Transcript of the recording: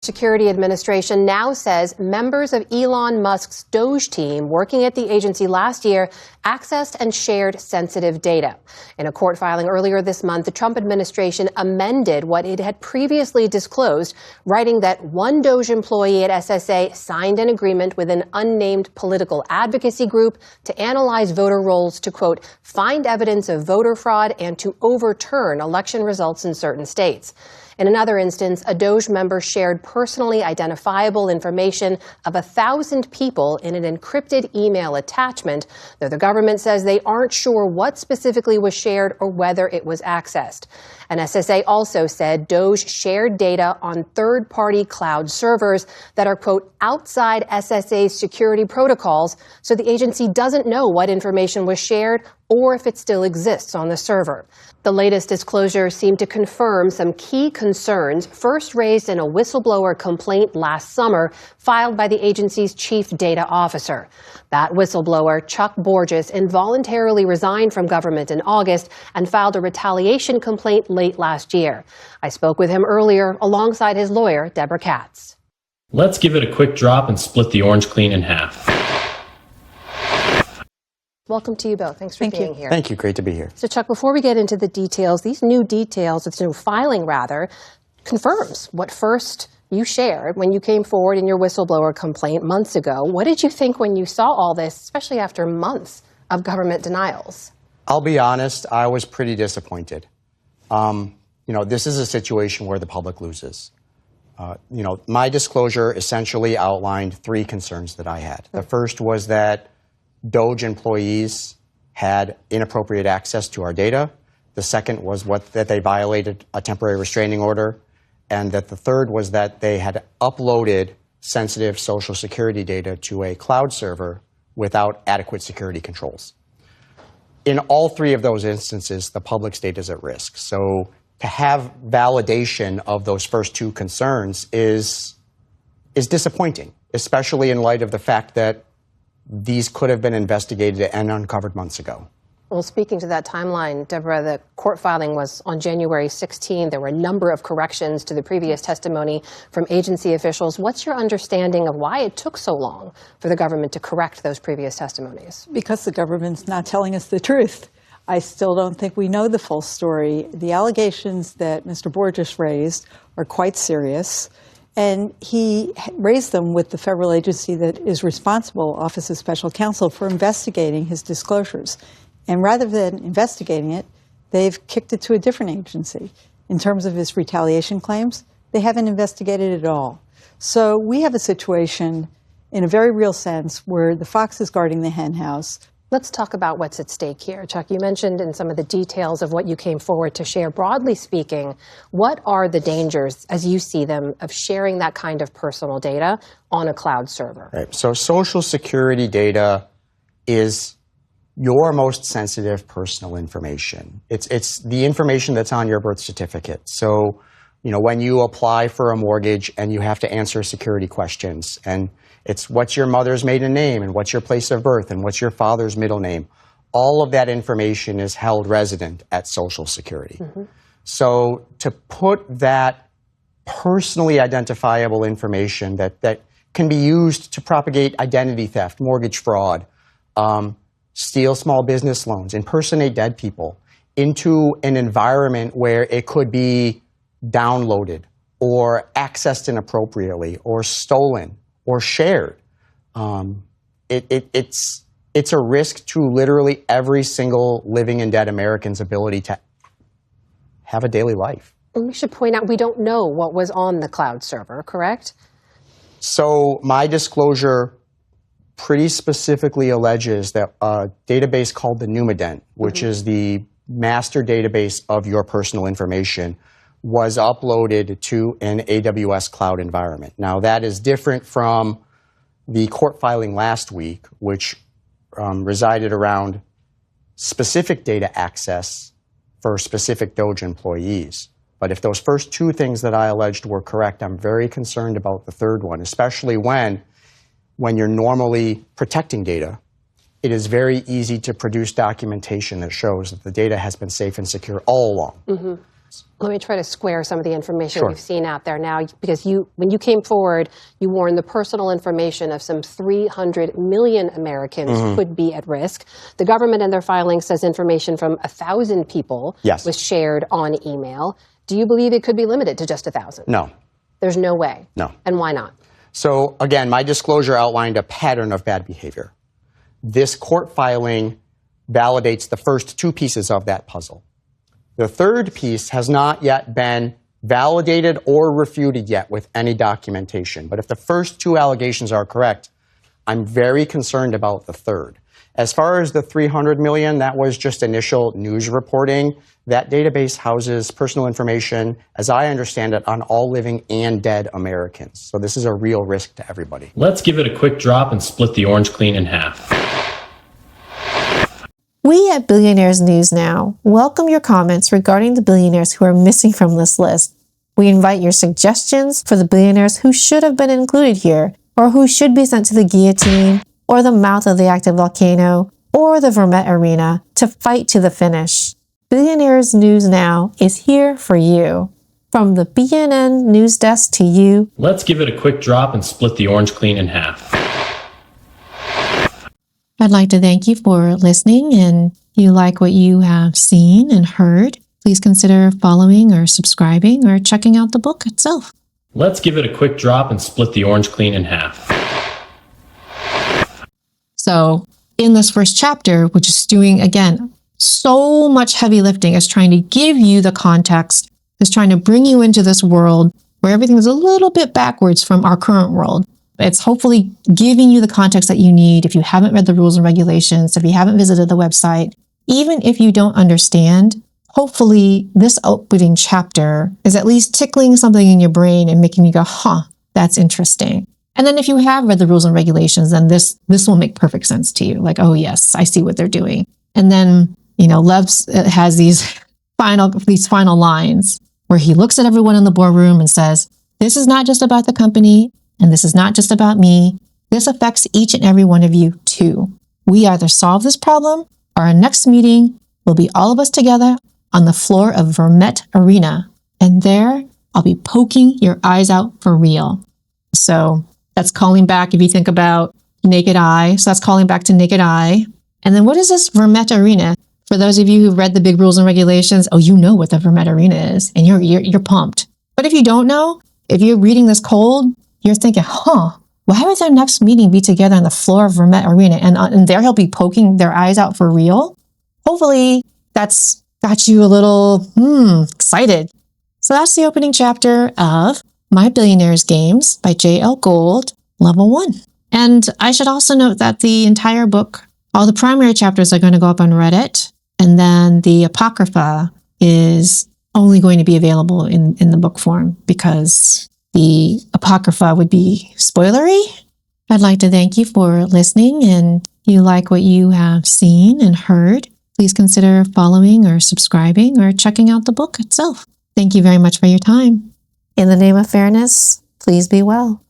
Security Administration now says members of Elon Musk's DOGE team working at the agency last year accessed and shared sensitive data. In a court filing earlier this month, the Trump administration amended what it had previously disclosed, writing that one DOGE employee at SSA signed an agreement with an unnamed political advocacy group to analyze voter rolls to, quote, find evidence of voter fraud and to overturn election results in certain states. In another instance, a DOGE member shared personally identifiable information of 1,000 people in an encrypted email attachment, though the government says they aren't sure what specifically was shared or whether it was accessed. And SSA also said DOGE shared data on third-party cloud servers that are, quote, outside SSA's security protocols, so the agency doesn't know what information was shared or if it still exists on the server. The latest disclosures seem to confirm some key concerns first raised in a whistleblower complaint last summer filed by the agency's chief data officer. That whistleblower, Chuck Borges, involuntarily resigned from government in August and filed a retaliation complaint late last year. I spoke with him earlier alongside his lawyer, Debra Katz. Let's give it a quick drop and split the orange clean in half. Welcome to you both. Thanks for being here. Thank you. Great to be here. So, Chuck, before we get into the details, these new details, this new filing, rather, confirms what first you shared when you came forward in your whistleblower complaint months ago. What did you think when you saw all this, especially after months of government denials? I'll be honest, I was pretty disappointed. This is a situation where the public loses. My disclosure essentially outlined three concerns that I had. The first was that DOGE employees had inappropriate access to our data. The second was that they violated a temporary restraining order. And that the third was that they had uploaded sensitive Social Security data to a cloud server without adequate security controls. In all three of those instances, the public's data is at risk. So to have validation of those first two concerns is disappointing, especially in light of the fact that these could have been investigated and uncovered months ago. Well, speaking to that timeline, Debra, the court filing was on January 16. There were a number of corrections to the previous testimony from agency officials. What's your understanding of why it took so long for the government to correct those previous testimonies? Because the government's not telling us the truth. I still don't think we know the full story. The allegations that Mr. Borges raised are quite serious. And he raised them with the federal agency that is responsible, Office of Special Counsel, for investigating his disclosures. And rather than investigating it, they've kicked it to a different agency. In terms of his retaliation claims, they haven't investigated it at all. So we have a situation, in a very real sense, where the fox is guarding the hen house. Let's talk about what's at stake here. Chuck, you mentioned in some of the details of what you came forward to share. Broadly speaking, what are the dangers, as you see them, of sharing that kind of personal data on a cloud server? Right. So Social Security data is your most sensitive personal information. It's the information that's on your birth certificate. So, when you apply for a mortgage and you have to answer security questions, and it's what's your mother's maiden name and what's your place of birth and what's your father's middle name. All of that information is held resident at Social Security. Mm-hmm. So to put that personally identifiable information that can be used to propagate identity theft, mortgage fraud, steal small business loans, impersonate dead people, into an environment where it could be downloaded or accessed inappropriately or stolen or shared. It's a risk to literally every single living and dead American's ability to have a daily life. And we should point out we don't know what was on the cloud server, correct? So my disclosure pretty specifically alleges that a database called the Numident, which is the master database of your personal information, was uploaded to an AWS cloud environment. Now, that is different from the court filing last week, which resided around specific data access for specific DOGE employees. But if those first two things that I alleged were correct, I'm very concerned about the third one, especially when you're normally protecting data, it is very easy to produce documentation that shows that the data has been safe and secure all along. Let me try to square some of the information Sure. we've seen out there now, because when you came forward, you warned the personal information of some 300 million Americans could be at risk. The government in their filing says information from 1,000 people was shared on email. Do you believe it could be limited to just 1,000? No. There's no way? No. And why not? So again, my disclosure outlined a pattern of bad behavior. This court filing validates the first two pieces of that puzzle. The third piece has not yet been validated or refuted yet with any documentation. But if the first two allegations are correct, I'm very concerned about the third. As far as the 300 million, that was just initial news reporting. That database houses personal information, as I understand it, on all living and dead Americans. So this is a real risk to everybody. Let's give it a quick drop and split the orange clean in half. We at Billionaires News Now welcome your comments regarding the billionaires who are missing from this list. We invite your suggestions for the billionaires who should have been included here, or who should be sent to the guillotine, or the mouth of the active volcano, or the Vermette Arena to fight to the finish. Billionaires News Now is here for you. From the BNN News Desk to you, let's give it a quick drop and split the orange clean in half. I'd like to thank you for listening, and if you like what you have seen and heard, please consider following or subscribing or checking out the book itself. Let's give it a quick drop and split the orange clean in half. So in this first chapter, which is doing, again, so much heavy lifting, is trying to give you the context, is trying to bring you into this world where everything is a little bit backwards from our current world. It's hopefully giving you the context that you need if you haven't read the rules and regulations, if you haven't visited the website. Even if you don't understand, hopefully this opening chapter is at least tickling something in your brain and making you go, that's interesting. And then if you have read the rules and regulations, then this will make perfect sense to you. Like, oh yes, I see what they're doing. And then, Lev has these final lines where he looks at everyone in the boardroom and says, this is not just about the company, and this is not just about me. This affects each and every one of you too. We either solve this problem, or our next meeting will be all of us together on the floor of Vermette Arena. And there, I'll be poking your eyes out for real. So that's calling back, if you think about Naked Eye. So that's calling back to Naked Eye. And then what is this Vermette Arena? For those of you who've read the big rules and regulations, you know what the Vermette Arena is, and you're pumped. But if you don't know, if you're reading this cold, you're thinking, why would their next meeting be together on the floor of Vermette Arena? And there he'll be poking their eyes out for real? Hopefully that's got you a little excited. So that's the opening chapter of My Billionaires Games by J.L. Gold, Level 1. And I should also note that the entire book, all the primary chapters are going to go up on Reddit, and then the Apocrypha is only going to be available in the book form because the Apocrypha would be spoilery. I'd like to thank you for listening, and if you like what you have seen and heard, please consider following or subscribing or checking out the book itself. Thank you very much for your time. In the name of fairness, please be well.